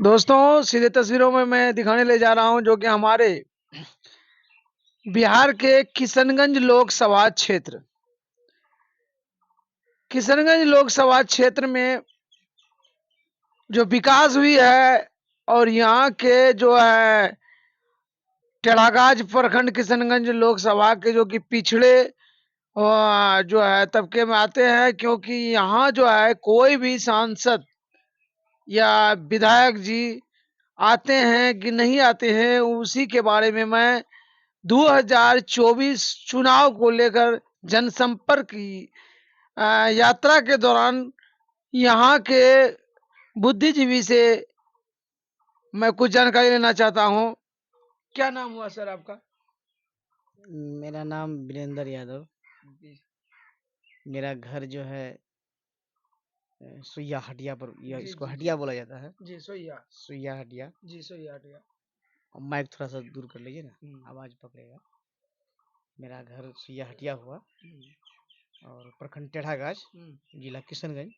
दोस्तों सीधे तस्वीरों में मैं दिखाने ले जा रहा हूं जो कि हमारे बिहार के किशनगंज लोकसभा क्षेत्र में जो विकास हुई है और यहाँ के जो है टेढ़ागाज प्रखंड किशनगंज लोकसभा के जो कि पिछड़े जो है तबके में आते हैं, क्योंकि यहाँ जो है कोई भी सांसद या विधायक जी आते हैं कि नहीं आते हैं, उसी के बारे में मैं 2024 चुनाव को लेकर जनसंपर्क की यात्रा के दौरान यहाँ के बुद्धिजीवी से मैं कुछ जानकारी लेना चाहता हूँ। क्या नाम हुआ सर आपका? मेरा नाम वीरेंद्र यादव। मेरा घर जो है सुइया हटिया पर, या जी इसको जी हटिया बोला जाता है। जी सोइया सुइया हटिया। जी सोइया हटिया। और माइक थोड़ा सा दूर कर लीजिए ना, आवाज पकड़ेगा। मेरा घर सुइया हटिया हुआ और प्रखंड टेढ़ागाज, जिला किशनगंज।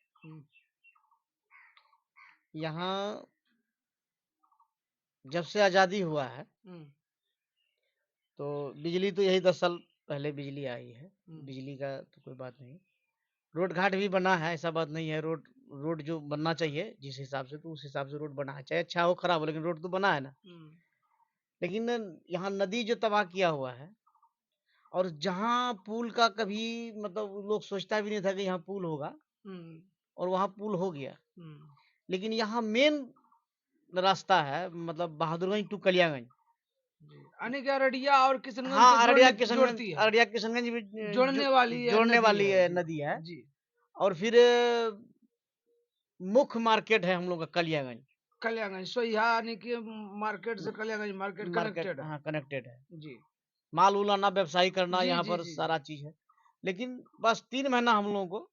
यहाँ जब से आज़ादी हुआ है तो बिजली तो यही 10 साल पहले बिजली आई है। बिजली का तो कोई बात नहीं। रोड घाट भी बना है, ऐसा बात नहीं है। रोड रोड जो बनना चाहिए जिस हिसाब से, तो उस हिसाब से रोड बना है, चाहे अच्छा हो खराब हो, लेकिन रोड तो बना है ना। लेकिन यहाँ नदी जो तबाह किया हुआ है, और जहाँ पुल का कभी मतलब लोग सोचता भी नहीं था कि यहाँ पुल होगा, और वहाँ पुल हो गया। लेकिन यहाँ मेन रास्ता है, मतलब बहादुरगंज टू कलियागंज, यानी कि अररिया और किशनगंज को हाँ अररिया जोड़ती है, अररिया किशनगंज भी जोड़ने वाली जी नदी है। जी। और फिर मुख्य मार्केट है हम लोग का कलियागंज। कलियागंज सोइहा यानी कि मार्केट से कलियागंज मार्केट कनेक्टेड है। हाँ कनेक्टेड है। जी माल उल आना, व्यवसायी करना, जी यहाँ जी पर जी सारा चीज है। लेकिन बस 3 महीना हम लोगों को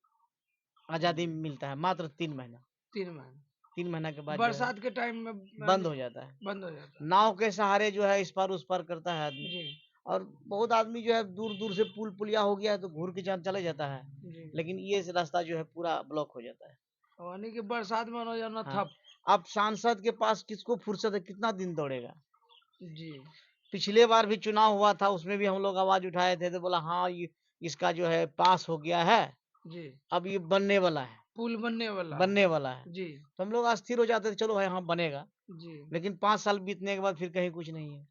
आजादी मिलता है, मात्र 3 महीना। 3 महीने 3 महीना के बाद जो है बरसात के टाइम में बंद हो जाता है। बंद हो जाता है। नाव के सहारे जो है इस पार उस पार करता है आदमी। जी और बहुत आदमी जो है दूर दूर से पुल पुलिया हो गया है तो घूर के चले जाता है। जी। लेकिन ये रास्ता जो है पूरा ब्लॉक हो जाता है। यानी कि बरसात में हो जाना हाँ। ठप। अब सांसद के पास किसको फुर्सत है, कितना दिन दौड़ेगा। जी पिछले बार भी चुनाव हुआ था, उसमें भी हम लोग आवाज उठाए थे, तो बोला हाँ ये इसका जो है पास हो गया है, जी अब ये बनने वाला है, पुल बनने वाला बनने वाला है। जी तो हम लोग अस्थिर हो जाते थे, चलो भाई हाँ बनेगा। जी लेकिन 5 साल बीतने के बाद फिर कहीं कुछ नहीं है।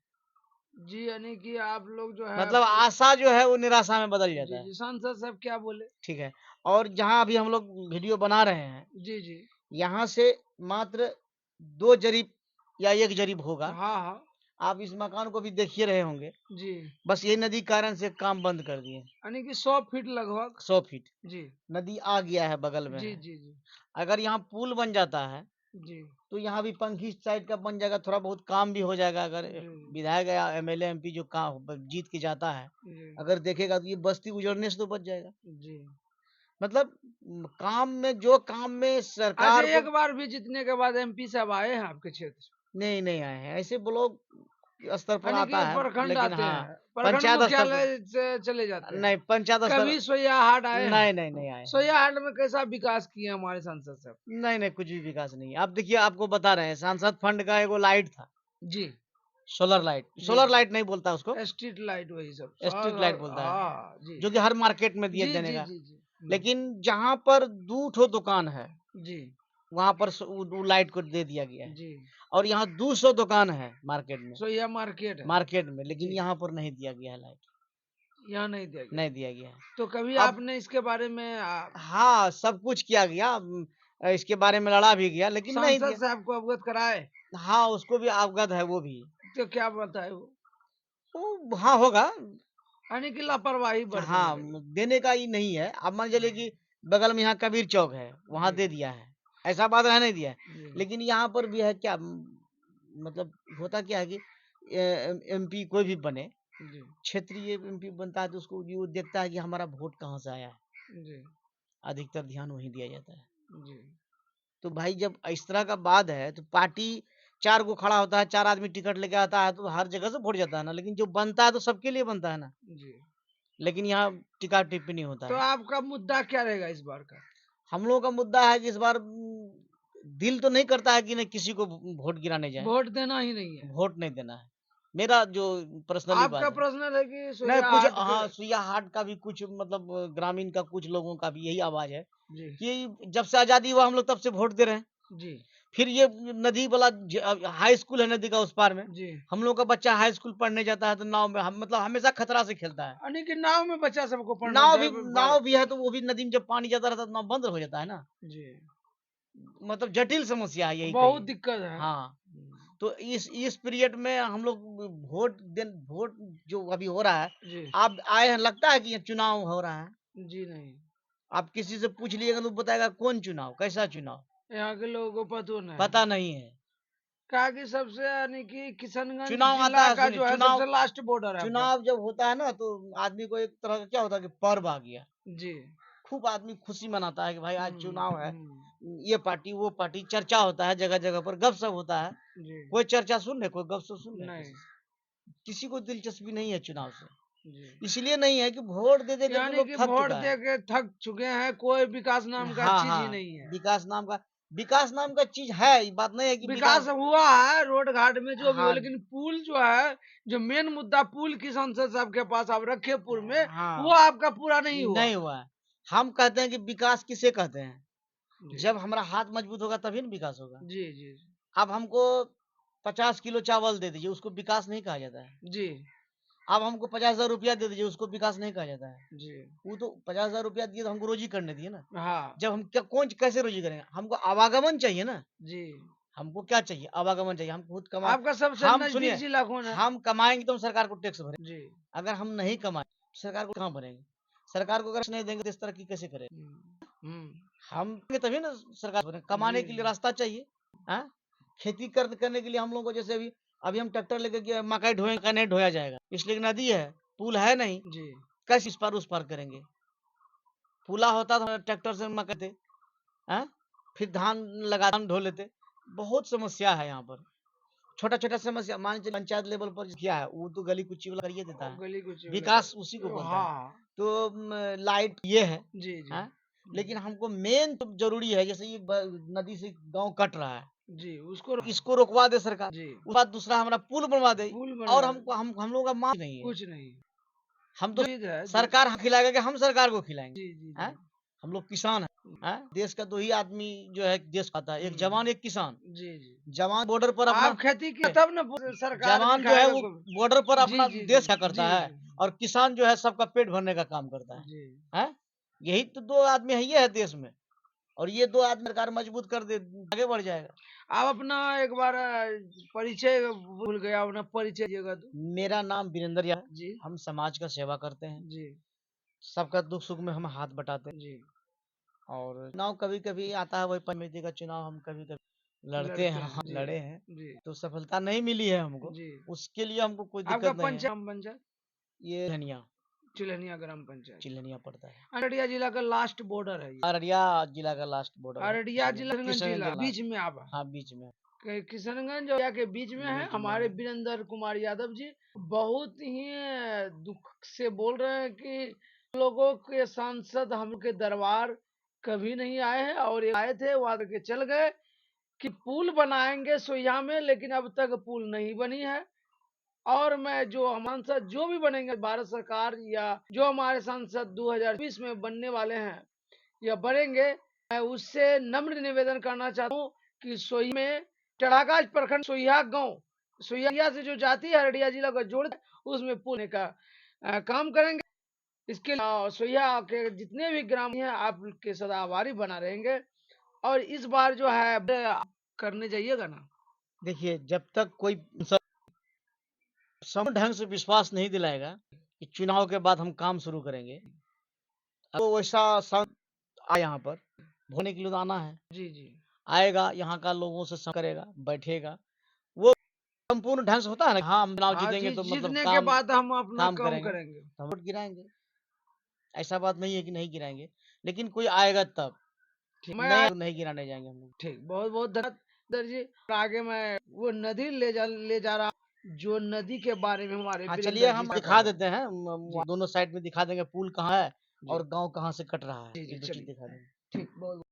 जी। यानी कि आप लोग जो है मतलब आशा जो है वो निराशा में बदल जाता जी है। जी। सांसद साहब क्या बोले? ठीक है। और जहाँ अभी हम लोग वीडियो बना रहे हैं, जी जी यहाँ से मात्र 2 जरीब या 1 जरीब होगा। हाँ हाँ आप इस मकान को भी देखिए रहे होंगे। जी। बस ये नदी कारण से काम बंद कर दिए। यानी कि 100 फीट लगभग 100 फीट जी नदी आ गया है, बगल में जी है। जी जी अगर यहाँ पुल बन जाता है जी तो यहाँ भी पंखी साइड का बन जाएगा, थोड़ा बहुत काम भी हो जाएगा। अगर जी विधायक या एमएलए एमपी जो काम जीत के जाता है, जी अगर देखेगा तो ये बस्ती उजड़ने से तो बच जाएगा। जी। मतलब काम में, जो काम में अच्छा, सरकार को एक बार भी जीतने के बाद एमपी साहब आए हैं आपके क्षेत्र? नहीं नहीं आए हैं, ऐसे ब्लॉक स्तर पर यानी आता कि है। प्रखंड लेकिन आते हाँ हैं, प्रखंड पंचायत स्तर पर मुख्यालय से चले जाते हैं। नहीं, पंचायत स्तर कभी सोयाहाट आए हैं? नहीं नहीं नहीं आए हैं। सोयाहाट में कैसा विकास किए हमारे सांसद साहब? नहीं नहीं, कुछ भी विकास नहीं है। आप देखिए, आपको बता रहे हैं, सांसद फंड का एगो लाइट था, जी सोलर लाइट। जी सोलर लाइट नहीं बोलता उसको, स्ट्रीट लाइट वही सब स्ट्रीट लाइट बोलता है, हाँ जी जो कि हर मार्केट में दिए जी देने जी का। जी जी लेकिन जहां पर 2 ठो दुकान है, जी वहां पर वो लाइट को दे दिया गया है। जी। और यहाँ 200 दुकान है मार्केट में, सोया मार्केट है लेकिन जी। यहाँ पर नहीं दिया गया है लाइट, यहाँ नहीं दिया गया? नहीं दिया गया है। तो कभी अब आपने इसके बारे में हाँ सब कुछ किया गया, इसके बारे में लड़ा भी गया, लेकिन नहीं सांसद दिया। साहब को अवगत कराए? हाँ उसको भी अवगत है वो भी। तो क्या बताए वो? वो हाँ होगा। यानी कि लापरवाही बरतने हाँ लगी? देने का ही नहीं है। अब मान चलिए कि बगल में यहाँ कबीर चौक है, वहां जी दे दिया है, ऐसा बात है नहीं दिया है। जी लेकिन यहाँ पर भी है क्या, मतलब होता क्या है कि एमपी कोई भी बने, जी क्षेत्रीय एमपी बनता है तो उसको वो देखता है कि हमारा वोट कहाँ से आया है, जी अधिकतर ध्यान वहीं दिया जाता है। जी तो भाई जब इस तरह का बात है तो पार्टी 4 गो खड़ा होता है, 4 आदमी टिकट लेके आता है तो हर जगह से वोट जाता है ना। लेकिन जो बनता है तो सबके लिए बनता है ना। जी। लेकिन यहाँ टिका टिप्पणी होता तो है। आपका मुद्दा क्या रहेगा इस बार का? हम लोगों का मुद्दा है कि इस बार दिल तो नहीं करता है कि नहीं किसी को वोट गिराने जाए, वोट देना ही नहीं है। वोट नहीं देना है। मेरा जो पर्सनली बात आपका है, पर्सनल है कि नहीं सोया कुछ हाट हाँ के? सुइया हाट का भी कुछ मतलब ग्रामीण का कुछ लोगों का भी यही आवाज है जी कि जब से आजादी हुआ हम लोग तब से वोट दे रहे हैं। जी फिर ये नदी वाला हाई स्कूल है नदी का उस पार में, जी। हम लोग का बच्चा हाई स्कूल पढ़ने जाता है तो नाव में हम मतलब हमेशा खतरा से खेलता है। यानी कि नाव में बच्चा सबको पढ़ना नाव चाहिए। भी नाव भी है तो वो भी नदी में जब पानी जाता रहता है तो नाव बंद हो जाता है ना, जी, मतलब जटिल समस्या है यही बहुत कहिए। दिक्कत है। हाँ, तो इस पीरियड में हम लोग वोट जो अभी हो रहा है, जी आप आए हैं लगता है कि ये चुनाव हो रहा है? जी नहीं, आप किसी से पूछ लीजिएगा तो बताएगा कौन चुनाव, कैसा चुनाव, यहाँ के लोगों को पता नहीं। पता नहीं है। कहा कि सबसे यानी कि किशनगंज चुनाव आता जिला है, का सुनिए जो है चुनाव, सबसे लास्ट बॉर्डर है आपका। चुनाव जब होता है ना तो आदमी को एक तरह का क्या होता है कि पर्व आ गया, जी। खूब आदमी खुशी मनाता है कि भाई आज चुनाव है, हम्म। ये पार्टी वो पार्टी, चर्चा होता है जगह जगह पर, गपशप होता है। जी कोई चर्चा सुन रहे, कोई गपशप सुन रहे, नहीं। किसी को दिलचस्पी नहीं है चुनाव से। जी, इसलिए नहीं है कि वोट दे दे करके यानी लोग कि थक वोट चुका है। दे के थक चुके हैं, कोई विकास नाम का हाँ चीज ही हाँ, नहीं है। विकास नाम का चीज है, ये बात नहीं है कि विकास हुआ है रोड घाट में जो भी हो, हाँ लेकिन पुल जो है, जो मेन मुद्दा पुल की संसद सबके पास आप रखे पुल में, वो हाँ आपका पूरा नहीं हुआ। नहीं हुआ है। हम कहते हैं कि विकास किसे कहते हैं, जी जब हमारा हाथ मजबूत होगा तभी ना विकास होगा। जी जी अब हमको 50 किलो चावल दे दीजिए, उसको विकास नहीं कहा जाता है। जी अब हमको 50,000 रुपया दे दीजिए, उसको विकास नहीं कहा जाता है। जी। वो तो 50,000 रुपया दिए तो हमको रोजी करने दिए ना। हाँ जब हम क्या कौन कैसे रोजी करेंगे, हमको आवागमन चाहिए ना। जी। हमको क्या चाहिए, आवागमन चाहिए, हम खुद कमा, आपका सबसे हम नजदीक सुनिए, जिला कौन है? हम कमाएंगे तो हम सरकार को टैक्स भरेंगे। जी। अगर हम नहीं कमाए सरकार को कहाँ भरेंगे, सरकार को अगर टैक्स नहीं देंगे तो इस तरह की कैसे करें। हम देंगे तभी ना सरकार भरेंगे, कमाने जी के लिए रास्ता चाहिए। हाँ, खेती करने के लिए हम लोग को जैसे अभी अभी हम ट्रैक्टर लेके गए मकई ढोएंगे, मकई नहीं ढोया जाएगा, इसलिए कि नदी है, पुल है नहीं, जी कैसे इस पार उस पार करेंगे। पुला होता तो ट्रैक्टर से मकई थे, हाँ? फिर धान लगा धान ढो लेते। बहुत समस्या है यहाँ पर, छोटा छोटा समस्या, मान लीजिए पंचायत लेवल पर किया है वो तो गली कुची वाला करिए देता है, गली कुछ विकास उसी को बोलता है। हाँ तो लाइट ये है, जी जी हाँ? लेकिन हमको मेन तो जरूरी है, जैसे ये नदी से गांव कट रहा है, जी उसको इसको रोकवा दे सरकार। जी उसके बाद दूसरा हमारा पुल बनवा दे, पुल और बनवा हमको हम लोग का मांग नहीं है, कुछ नहीं। हम तो जो चीज है जो सरकार खिलाएगा कि हम सरकार को खिलाएंगे। जी जी हैं? जी हम लोग किसान हैं, देश का 2 ही आदमी जो है देश खाता है, एक जवान एक किसान। जी जी। जवान बॉर्डर पर अपना, आप खेती की तब ना सरकार भी जवान जो है खाएगा वो को। बॉर्डर पर जी अपना जी जी देश क्या करता जी है, और किसान जो है सबका पेट भरने का काम करता जी। है। यही तो 2 आदमी है ये है देश में, और ये 2 आदमी सरकार मजबूत कर दे, आगे बढ़ जाएगा। आप अपना एक बार परिचय भूल गया, अपना परिचय दीजिएगा तो। मेरा नाम वीरेंद्र यादव, जी हम समाज का सेवा करते हैं, जी सबका दुख सुख में हम हाथ बटाते हैं। जी। और चुनाव कभी कभी आता है, वही पंचायती का चुनाव हम कभी कभी लड़ते लड़ते हैं, हैं हाँ, जी लड़े हैं, जी तो सफलता नहीं मिली है हमको, जी। उसके लिए हमको कोई आपका दिक्कत नहीं है। पंचायत ये धनिया चिलहनिया ग्राम पंचायत चिल्लनिया पड़ता है, अररिया जिला का लास्ट बॉर्डर है ये। अररिया जिला का लास्ट बॉर्डर है, अररिया जिला किशनगंज किशनगंज जिला जिला, बीच में आप हाँ बीच में, किशनगंज और के बीच में है। बीच में हमारे है। वीरेंद्र कुमार यादव जी बहुत ही दुख से बोल रहे हैं कि लोगों के सांसद हम के दरबार कभी नहीं आए हैं, और ये आए थे वो आकर के चल गए कि पुल बनाएंगे सोया में, लेकिन अब तक पुल नहीं बनी है। और मैं जो हम सांसद जो भी बनेंगे भारत सरकार या जो हमारे सांसद 2020 में बनने वाले हैं या बनेंगे, मैं उससे नम्र निवेदन करना चाहता हूँ कि सोई में चढ़ागाज प्रखंड सोइहा गांव, सोइहा से जो जाती है अररिया जिला को जोड़ उसमें पुल का काम करेंगे। इसके लिए सोइहा के जितने भी ग्राम हैं आपके सदा आभारी बना रहेंगे, और इस बार जो है करने जाइएगा ना। देखिए जब तक कोई सम ढंग से विश्वास नहीं दिलाएगा कि चुनाव के बाद हम काम शुरू करेंगे, तो वैसा आए यहाँ पर होने के लिए तो आना है, जी जी आएगा यहाँ का लोगों से करेगा, बैठेगा, वो संपूर्ण ढंग से होता है ना, हाँ हम चुनाव हाँ जीतेंगे जी, तो मतलब जीतने के काम बाद हम अपना काम काम करेंगे, करेंगे। तो हम वोट गिराएंगे। ऐसा बात नहीं है कि नहीं गिराएंगे, लेकिन कोई आएगा तब, ठीक नहीं आए तो नहीं गिराने जाएंगे हम लोग। ठीक, बहुत बहुत धन्यवाद जी। और आगे मैं वो नदी ले जा रहा, जो नदी के बारे में हमारे हाँ चलिए वीरेंद्र जी हम का दिखा कहा। देते हैं, जी दोनों साइड में दिखा देंगे पुल कहाँ है जी और गांव कहाँ से कट रहा है, जी जी ये 2 चीज चलिए दिखा देंगे। ठीक, बहुत